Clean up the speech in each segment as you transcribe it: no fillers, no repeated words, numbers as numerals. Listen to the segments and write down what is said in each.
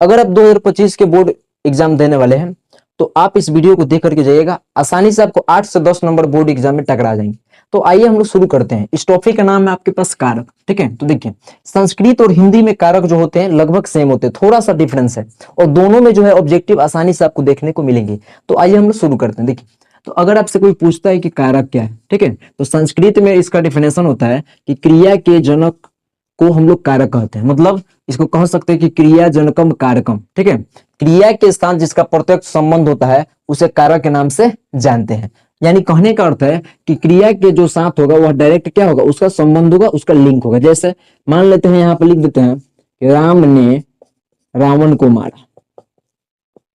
अगर आप 2025 के बोर्ड एग्जाम देने वाले हैं तो आप इस वीडियो को देख करके जाइएगा, आसानी से आपको 8 से 10 नंबर बोर्ड एग्जाम में टकरा जाएंगे। तो आइए हम लोग शुरू करते हैं। इस टॉपिक का नाम है आपके पास कारक। ठीक है, तो देखिए संस्कृत और हिंदी में कारक जो होते हैं लगभग सेम होते हैं, थोड़ा सा डिफरेंस है और दोनों में जो है ऑब्जेक्टिव आसानी से आपको देखने को मिलेंगे। तो आइए हम लोग शुरू करते हैं। देखिए, तो अगर आपसे कोई पूछता है कि कारक क्या है, ठीक है, तो संस्कृत में इसका डिफिनेशन होता है कि क्रिया के जनक को हम लोग कारक कहते हैं। मतलब इसको कह सकते हैं कि क्रिया जनकम कारकम। ठीक है, क्रिया के साथ जिसका प्रत्यक्ष संबंध होता है उसे कारक के नाम से जानते हैं। यानी कहने का अर्थ है कि क्रिया के जो साथ होगा वह डायरेक्ट क्या होगा, उसका संबंध होगा, उसका लिंक होगा। जैसे मान लेते हैं, यहाँ पे लिख देते हैं कि राम ने रावण को मारा।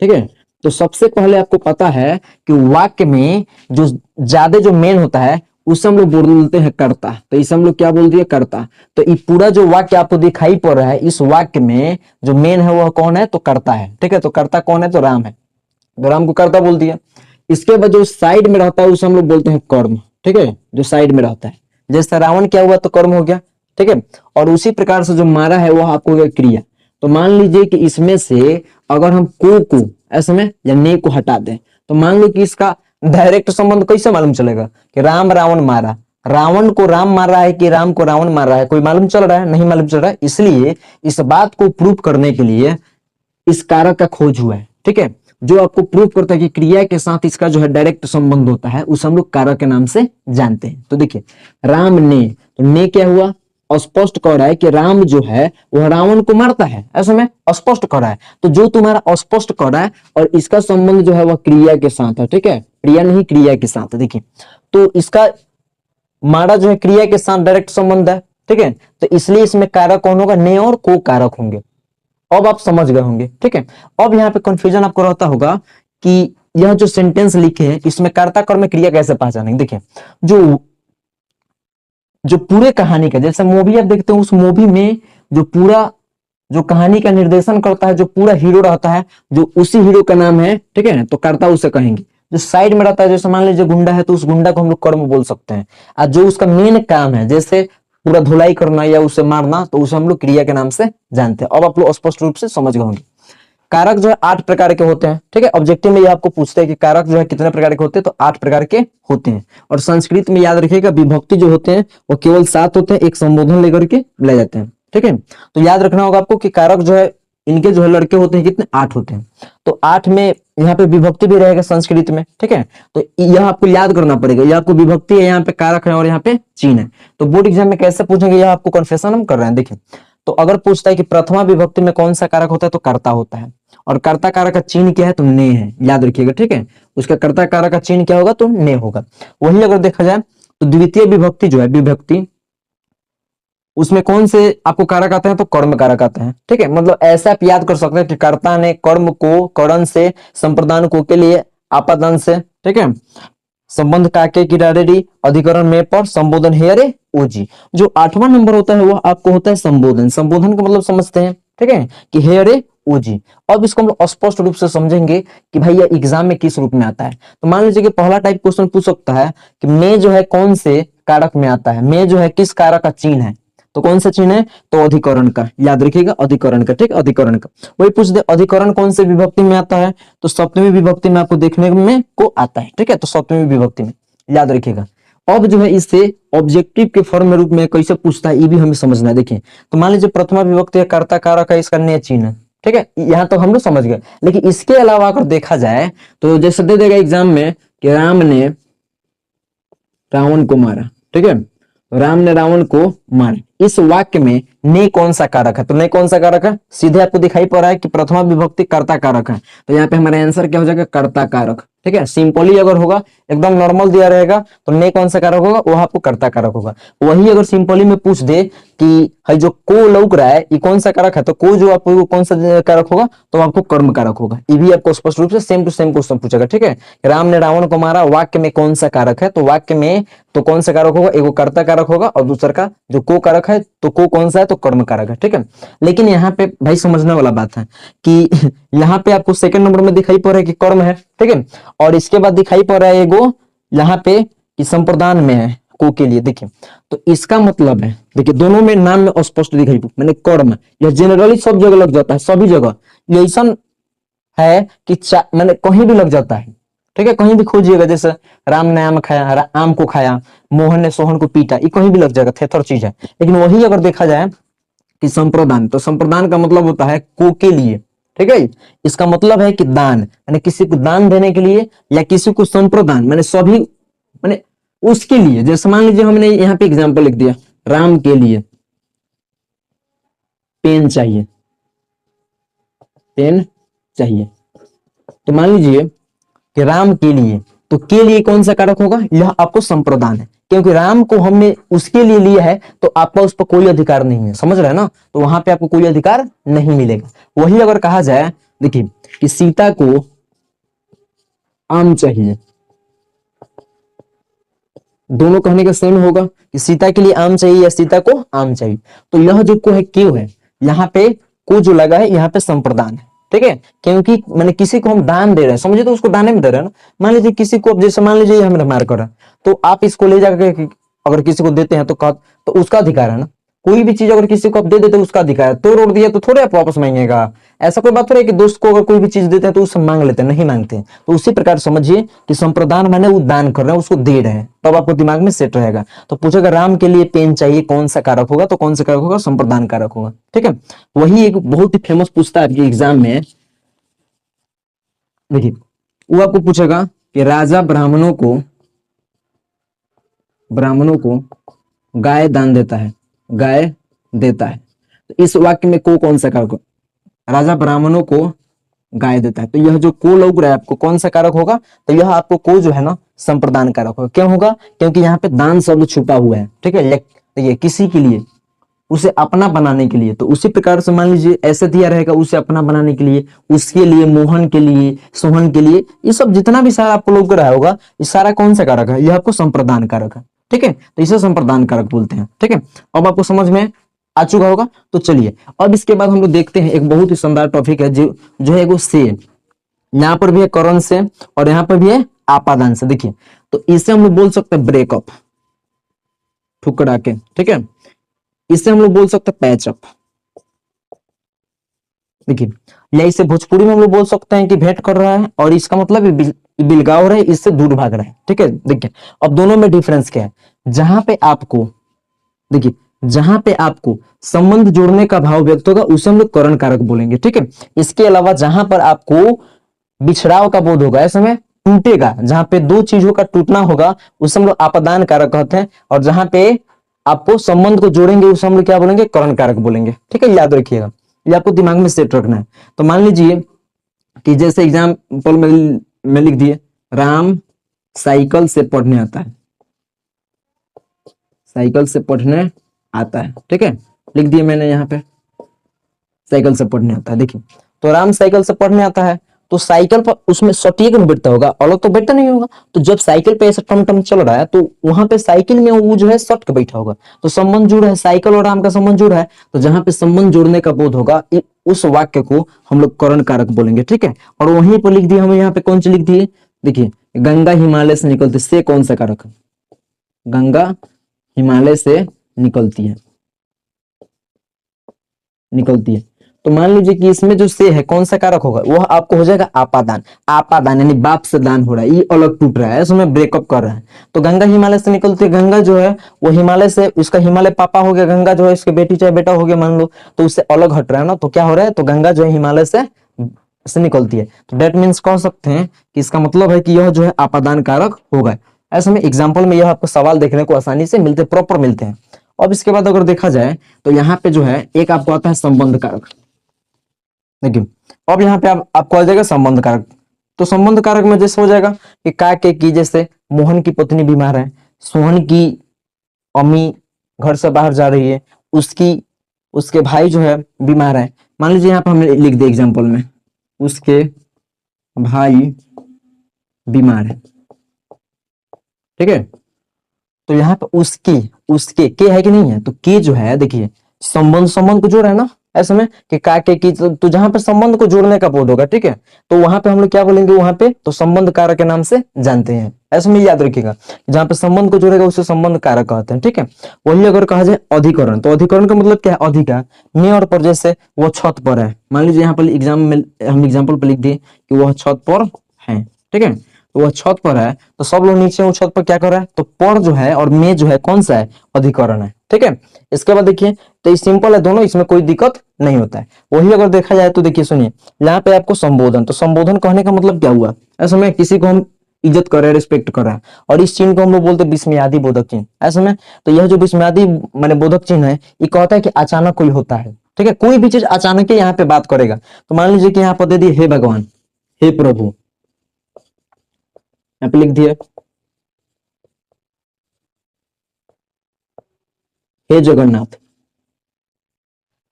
ठीक है, तो सबसे पहले आपको पता है कि वाक्य में जो ज्यादा जो मेन होता है उसे हम लोग बोलते हैं कर्ता। तो इसे हम लोग क्या बोल दिए, कर्ता। तो ये पूरा जो वाक्य आपको दिखाई पड़ रहा है, इस वाक्य में जो मेन है वह कौन है, तो कर्ता है। ठीक है, तो कर्ता कौन है, तो राम है, तो राम को कर्ता बोल दिया। इसके बाद जो साइड में रहता है उसे हम लोग बोलते हैं कर्म। ठीक है, जो साइड में रहता है, जैसे रावण क्या हुआ तो कर्म हो गया। ठीक है, और उसी प्रकार से जो मारा है वह आपको हो गया क्रिया। तो मान लीजिए कि इसमें से अगर हम को ऐसे में या ने को हटा दें तो मान लो कि इसका डायरेक्ट संबंध कैसे मालूम चलेगा कि राम रावण मारा, रावण को राम मार रहा है कि राम को रावण मार रहा है, कोई मालूम चल रहा है, नहीं मालूम चल रहा है। इसलिए इस बात को प्रूव करने के लिए इस कारक का खोज हुआ है। ठीक है, जो आपको प्रूव करता है कि क्रिया के साथ इसका जो है डायरेक्ट संबंध होता है उसे हम लोग कारक के नाम से जानते हैं। तो देखिए राम ने, तो ने क्या हुआ, स्पष्ट कह रहा है कि राम जो है वह रावण को मारता है, ऐसे में स्पष्ट कर रहा है। तो जो तुम्हारा स्पष्ट कर रहा है और इसका संबंध जो है वह क्रिया के साथ है। ठीक है, क्रिया नहीं क्रिया के साथ है। देखिए, तो इसका मारा जो है क्रिया के साथ डायरेक्ट संबंध है। ठीक है, तो इसलिए इसमें कारक कौन होगा, ने और को कारक होंगे। अब आप समझ गए होंगे। ठीक है, अब यहाँ पे कंफ्यूजन आपको रहता होगा कि यह जो सेंटेंस लिखे हैं इसमें कर्ता कर्म क्रिया कैसे पहचानेंगे। देखिए, जो पूरे कहानी का, जैसे मूवी आप देखते हो, उस मूवी में जो पूरा जो कहानी का निर्देशन करता है, जो पूरा हीरो रहता है, जो उसी हीरो का नाम है, ठीक है, तो कर्ता उसे कहेंगे। जो साइड में रहता है, जैसे मान लीजिए गुंडा है तो उस गुंडा को हम लोग कर्म बोल सकते हैं। और जो उसका मेन काम है, जैसे पूरा धुलाई करना या उसे मारना, तो उसे हम लोग क्रिया के नाम से जानते हैं। अब आप लोग स्पष्ट रूप से समझ गए होंगे। कारक जो है 8 प्रकार के होते हैं। ठीक है, ऑब्जेक्टिव में ये आपको पूछते हैं कि कारक जो है कितने प्रकार के होते हैं, तो 8 प्रकार के होते हैं। और संस्कृत में याद रखिएगा विभक्ति जो होते हैं वो केवल 7 होते हैं, एक संबोधन लेकर के ले जाते हैं। ठीक है, तो याद रखना होगा आपको कि कारक जो है इनके जो है लड़के होते हैं कितने, 8 होते हैं। तो 8 में यहाँ पे विभक्ति भी रहेगा संस्कृत में। ठीक है, तो यह आपको याद करना पड़ेगा। यह आपको विभक्ति है, यहाँ पे कारक है और यहाँ पे चिन्ह है। तो बोर्ड एग्जाम में कैसे पूछेंगे, यह आपको कन्फेशन हम कर रहे हैं। देखिए, तो अगर पूछता है कि प्रथमा विभक्ति में कौन सा कारक होता है, तो कर्ता होता है। और कर्ता कारक का चिन्ह क्या है, तो ने है, याद रखिएगा। ठीक है, उसका कर्ता कारक का चिन्ह क्या होगा, तो ने होगा। वही अगर देखा जाए तो द्वितीय विभक्ति जो है विभक्ति, उसमें कौन से आपको कारक आते हैं, तो कर्म कारक आते हैं। ठीक है, मतलब ऐसा आप याद कर सकते हैं कि कर्ता ने कर्म को करण से, संप्रदान को के लिए आपादान से, ठीक है, संबंध काके किरारेडी, अधिकरण में पर, संबोधन हेरे ओजी। जो 8वां नंबर होता है वह आपको होता है संबोधन। संबोधन का मतलब समझते हैं, ठीक है, कि हेरे ओजी। अब इसको हम लोग स्पष्ट रूप से समझेंगे कि भाई यह एग्जाम में किस रूप में आता है। तो मान लीजिए कि पहला टाइप क्वेश्चन पूछ सकता है कि मैं जो है कौन से कारक में आता है, मैं जो है किस कारक का चिन्ह है, तो कौन सा चिन्ह है, तो अधिकरण का, याद रखिएगा अधिकरण का। ठीक, अधिकरण का। वही पूछ दे अधिकरण कौन से विभक्ति में आता है, तो सप्तमी विभक्ति में आपको देखने में को आता है। ठीक है, तो सप्तमी विभक्ति में, याद रखिएगा। अब जो है इससे ऑब्जेक्टिव के फॉर्म में रूप में कैसे पूछता है ये भी हमें समझना है। देखिए, तो मान लीजिए प्रथमा विभक्ति है, कर्ता कारक है, इसका ने चिन्ह। ठीक है, यहाँ तो हम लोग समझ गए। लेकिन इसके अलावा अगर देखा जाए तो जैसे दे देगा एग्जाम में कि राम ने रावण को मारा। ठीक है, राम ने रावण को मारा, इस वाक्य में ने कौन सा कारक है, तो ने कौन सा कारक है, सीधे आपको दिखाई पड़ रहा है कि प्रथमा विभक्ति कर्ता कारक है। तो यहाँ पे हमारा आंसर क्या हो जाएगा, कर्ता कारक। ठीक है, सिंपली अगर होगा, एकदम नॉर्मल दिया रहेगा तो ने कौन सा कारक होगा, वह आपको कर्ता कारक होगा। वही अगर सिंपली में पूछ दे कि है जो को लौक रहा है ये कौन सा कारक है, तो को जो आपको कौन सा कारक होगा, तो आपको कर्म कारक होगा। ये भी आपको स्पष्ट रूप से सेम टू सेम क्वेश्चन पूछेगा। ठीक है, राम ने रावण को मारा, वाक्य में कौन सा कारक है, तो वाक्य में तो कौन सा कारक होगा, एगो कर्ता कारक होगा और दूसरा का जो को कारक है, तो को कौन सा है, तो कर्म कारक है। ठीक है, लेकिन यहाँ पे भाई समझने वाला बात है कि यहाँ पे आपको सेकंड नंबर में दिखाई पड़ रहा है कि कर्म है। ठीक है, और इसके बाद दिखाई पड़ रहा है एगो यहाँ पे कि संप्रदान में है को के लिए। देखिए, तो इसका मतलब है, देखिए दोनों में नाम में स्पष्ट दिखाई, मैंने कर्म, यह जनरली सब जगह लग जाता है, सभी जगह ये ऐसा है कि मैंने कहीं भी लग जाता है, ठीक है, कहीं भी खोजिएगा, जैसे राम ने आम खाया, आम को खाया, मोहन ने सोहन को पीटा, ये कहीं भी लग जाएगा, थेथर चीज है। लेकिन वही अगर देखा जाए कि संप्रदान, तो संप्रदान का मतलब होता है को के लिए, ठीक है। इसका मतलब है कि दान, यानी किसी को दान देने के लिए, या किसी को संप्रदान मैंने सभी मैंने उसके लिए। जैसे मान लीजिए हमने यहाँ पे एग्जाम्पल लिख दिया, राम के लिए पेन चाहिए, पेन चाहिए, तो मान लीजिए कि राम के लिए, तो के लिए कौन सा कारक होगा, यह आपको संप्रदान है, क्योंकि राम को हमने उसके लिए लिया है, तो आपका उस पर कोई अधिकार नहीं है, समझ रहे हैं ना, तो वहां पे आपको कोई अधिकार नहीं मिलेगा। वही अगर कहा जाए, देखिए कि सीता को आम चाहिए, दोनों कहने का सेम होगा कि सीता के लिए आम चाहिए या सीता को आम चाहिए, तो यह जो को है, क्यों है, यहाँ पे को जो लगा है, यहाँ पे संप्रदान है, ठीक है, क्योंकि मैंने किसी को हम दान दे रहे हैं, समझे, तो उसको दाने में दे रहे हैं ना। मान लीजिए किसी को, अब जैसे मान लीजिए ये हमें मार कर रहा है, तो आप इसको ले जाकर अगर किसी को देते हैं तो उसका अधिकार है ना। कोई भी चीज अगर किसी को आप दे देते उसका अधिकार है, तोड़ दिया तो थोड़े आप वापस मांगेगा, ऐसा कोई बात थोड़ी है कि दोस्त को अगर कोई भी चीज देते हैं तो उससे मांग लेते हैं, नहीं मांगते हैं। तो उसी प्रकार समझिए कि संप्रदान माने वो दान कर रहे हैं, उसको दे रहे हैं, तब आपको दिमाग में सेट रहेगा। तो पूछेगा राम के लिए पेन चाहिए, कौन सा कारक होगा, तो कौन सा कारक होगा, संप्रदान कारक होगा, ठीक है। वही एक बहुत ही फेमस पूछता है आपके एग्जाम में, देखिए वो आपको पूछेगा कि राजा ब्राह्मणों को गाय दान देता है, गाय देता है, तो इस वाक्य में को कौन सा कारक, राजा ब्राह्मणों को गाय देता है, तो यह जो को लग रहा है आपको कौन सा कारक होगा, तो यह आपको को जो है ना संप्रदान कारक होगा। क्यों होगा, क्योंकि यहाँ पे दान शब्द छुपा हुआ है, ठीक है। देखिए किसी के लिए, उसे अपना बनाने के लिए, तो उसी प्रकार से मान लीजिए ऐसे दिया रहेगा, उसे अपना बनाने के लिए, उसके लिए, मोहन के लिए, सोहन के लिए, ये सब जितना भी सारा आपको लग रहा होगा, ये सारा कौन सा कारक है, यह आपको संप्रदान कारक है, ठीक है। तो इसे संप्रदान कारक बोलते हैं, ठीक है। अब आपको समझ में आ चुका होगा। तो चलिए अब इसके बाद हम लोग देखते हैं एक बहुत ही शानदार टॉपिक है, जो है वो से, यहाँ पर भी है करण से और यहाँ पर भी है आपादान से। देखिए तो इसे हम लोग बोल सकते हैं ब्रेकअप, ठुकरा के, ठीक है। इसे हम लोग बोल सकते हैं पैचअप, देखिए, या इसे भोजपुरी में हम लोग बोल सकते हैं कि भेंट कर रहा है, और इसका मतलब बिलगाव रहा है, इससे दूर भाग रहा है, ठीक है। देखिए अब दोनों में डिफरेंस क्या है, जहां पे आपको, देखिए जहां पे आपको संबंध जोड़ने का भाव व्यक्त होगा उसे हम लोग करण कारक बोलेंगे, ठीक है। इसके अलावा जहां पर आपको बिछड़ाव का बोध होगा, ऐसे में टूटेगा, जहां पे दो चीजों का टूटना होगा उसे हम लोग आपादान कारक कहते हैं, और जहां पे आपको संबंध को जोड़ेंगे उसे हम लोग क्या बोलेंगे, करण कारक बोलेंगे, ठीक है। याद रखिएगा, ये आपको दिमाग में सेट रखना है। तो मान लीजिए कि जैसे एग्जाम्पल में लिख दिए, राम साइकिल से पढ़ने आता है, साइकिल से पढ़ने आता है, ठीक है, लिख दिए मैंने यहाँ पे, साइकिल से पढ़ने आता है। देखिए तो राम साइकिल से पढ़ने आता है, तो साइकिल पर उसमें सटीक में बैठता होगा, अलग तो बैठता नहीं होगा, तो जब साइकिल पे ऐसा टम चल रहा है, तो वहां पे साइकिल में वो जो है सट के बैठा होगा, तो संबंध जुड़ है, साइकिल और राम का संबंध जुड़ है, तो जहां पे संबंध जोड़ने का बोध होगा उस वाक्य को हम लोग करण कारक बोलेंगे, ठीक है। और वहीं पर लिख दिए हम यहाँ पे कौन सी लिख दिए, देखिए गंगा हिमालय से निकलती, से कौन सा कारक है, गंगा हिमालय से निकलती है, तो मान लीजिए कि इसमें जो से है कौन सा कारक होगा, वह आपको हो जाएगा आपादान, आपादान यानी बाप से दान हो रहा है, ये अलग टूट रहा है, इसमें ब्रेकअप कर रहा है। तो गंगा हिमालय से निकलती है, गंगा जो है वो हिमालय से, उसका हिमालय पापा हो गया, गंगा जो है इसके बेटी चाहे बेटा हो गया मान लो, तो उससे अलग हट रहा है ना, तो क्या हो रहा है, तो गंगा जो है हिमालय से निकलती है, तो डेट मीन्स कह सकते हैं कि इसका मतलब है कि यह जो है आपादान कारक होगा। ऐसे में एग्जाम्पल में यह आपको सवाल देखने को आसानी से मिलते, प्रॉपर मिलते हैं। अब इसके बाद अगर देखा जाए तो यहाँ पे जो है एक आपको आता है संबंध कारक, देखिए अब यहाँ पे आपको आ जाएगा संबंध कारक, तो संबंध कारक में जैसे हो जाएगा कि का के की, जैसे मोहन की पत्नी बीमार है, सोहन की अम्मी घर से बाहर जा रही है, उसके भाई जो है बीमार है, मान लीजिए यहाँ पे हमने लिख दिया एग्जाम्पल में, उसके भाई बीमार है, ठीक है। तो यहाँ पे उसके के है कि नहीं है, तो के जो है देखिए संबंध को जोड़ रहा है ना, ऐसे में कि का के की, तो जहां पे संबंध को जोड़ने का बोध होगा, ठीक है, तो वहां पे हम लोग क्या बोलेंगे, वहां पे तो संबंध कारक के नाम से जानते हैं, ऐसे में याद रखिएगा, जहां पे संबंध को जोड़ेगा उसे संबंध कारक कहते हैं, ठीक है। वही अगर कहा जाए अधिकरण, तो अधिकरण का मतलब क्या है, अधिका में और पर, जैसे वो छत पर है, मान लीजिए यहाँ पर एग्जाम में हम एग्जाम्पल पर लिख दिए कि वह छत पर है, ठीक है, तो वह छत पर है, तो सब लोग नीचे वो छत पर क्या कर रहा है, तो पर जो है और में जो है कौन सा है, अधिकरण है, ठीक है। इसके बाद देखिए, तो ये सिंपल है दोनों, इसमें कोई दिक्कत नहीं होता है। वही अगर देखा जाए तो देखिए सुनिए, यहाँ पे आपको संबोधन, तो संबोधन कहने का मतलब क्या हुआ, ऐसे में किसी को हम इज्जत कर रहे हैं, रिस्पेक्ट कर रहे हैं, और इस चिन्ह को हम लोग बोलते हैं विस्मयादि बोधक चिन्ह, ऐसे में तो यह जो विस्मयादि माने बोधक चिन्ह है, ये कहता है कि अचानक कोई होता है, ठीक है, कोई भी चीज अचानक ही यहाँ पे बात करेगा। तो मान लीजिए कि यहाँ पर दे दिए हे भगवान, हे प्रभु, यहाँ पे लिख दिए हे जगन्नाथ,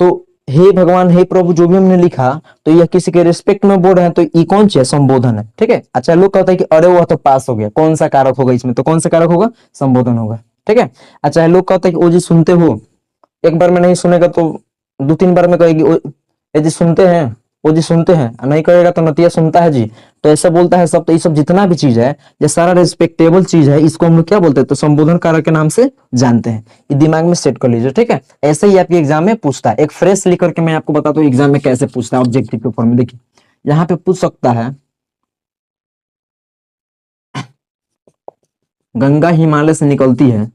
तो हे भगवान हे प्रभु जो भी हमने लिखा, तो यह किसी के रिस्पेक्ट में बोल रहे हैं, तो ये कौन सी है, संबोधन है, ठीक है। अच्छा, लोग कहते हैं कि अरे वह तो पास हो गया, कौन सा कारक होगा इसमें, तो कौन सा कारक होगा, संबोधन होगा, ठीक है। अच्छा, लोग कहते हैं कि ओ जी सुनते हो, एक बार में नहीं सुनेगा तो दो तीन बार में कहेगी ए जी सुनते हैं, ओ जी सुनते हैं, नहीं कहेगा तो नतिया सुनता है जी, तो ऐसा बोलता है सब। तो ये सब जितना भी चीज है, ये सारा रिस्पेक्टेबल चीज है, इसको हम लोग क्या बोलते हैं, तो संबोधन कारक के नाम से जानते हैं। ये दिमाग में सेट कर लीजिए, ठीक है। ऐसे ही आपके एग्जाम में पूछता है, एक फ्रेश लिख करके मैं आपको बताता हूँ एग्जाम में कैसे पूछता है, ऑब्जेक्टिव के ऊपर में देखिए, यहाँ पे पूछ सकता है गंगा हिमालय से निकलती है,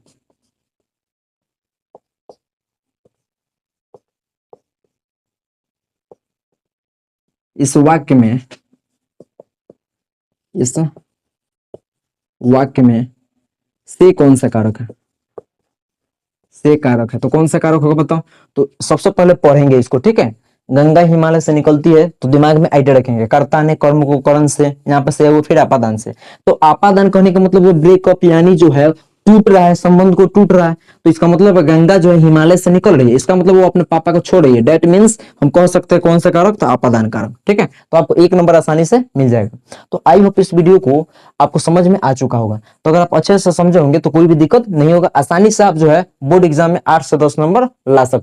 इस वाक्य में, इस वाक्य में से कौन सा कारक है, से कारक है, तो कौन सा कारक होगा बताओ। तो सबसे पहले पढ़ेंगे इसको, ठीक है। गंगा हिमालय से निकलती है, तो दिमाग में आइडिया रखेंगे, कर्ता ने कर्म को करण से, यहाँ पे से वो फिर आपादान से, तो आपादान कहने का मतलब वो ब्रेकअप, यानी जो है टूट रहा है, संबंध को टूट रहा है, तो इसका मतलब गंगा जो है हिमालय से निकल रही है, इसका मतलब वो अपने पापा को छोड़ रही है, डेट मीन्स हम कह सकते हैं कौन सा कारक, तो आपादान कारक, ठीक है। तो आपको एक नंबर आसानी से मिल जाएगा। तो आई होप इस वीडियो को आपको समझ में आ चुका होगा, तो अगर आप अच्छे से समझे होंगे तो कोई भी दिक्कत नहीं होगा, आसानी से आप जो है बोर्ड एग्जाम में 8 से 10 नंबर ला सकते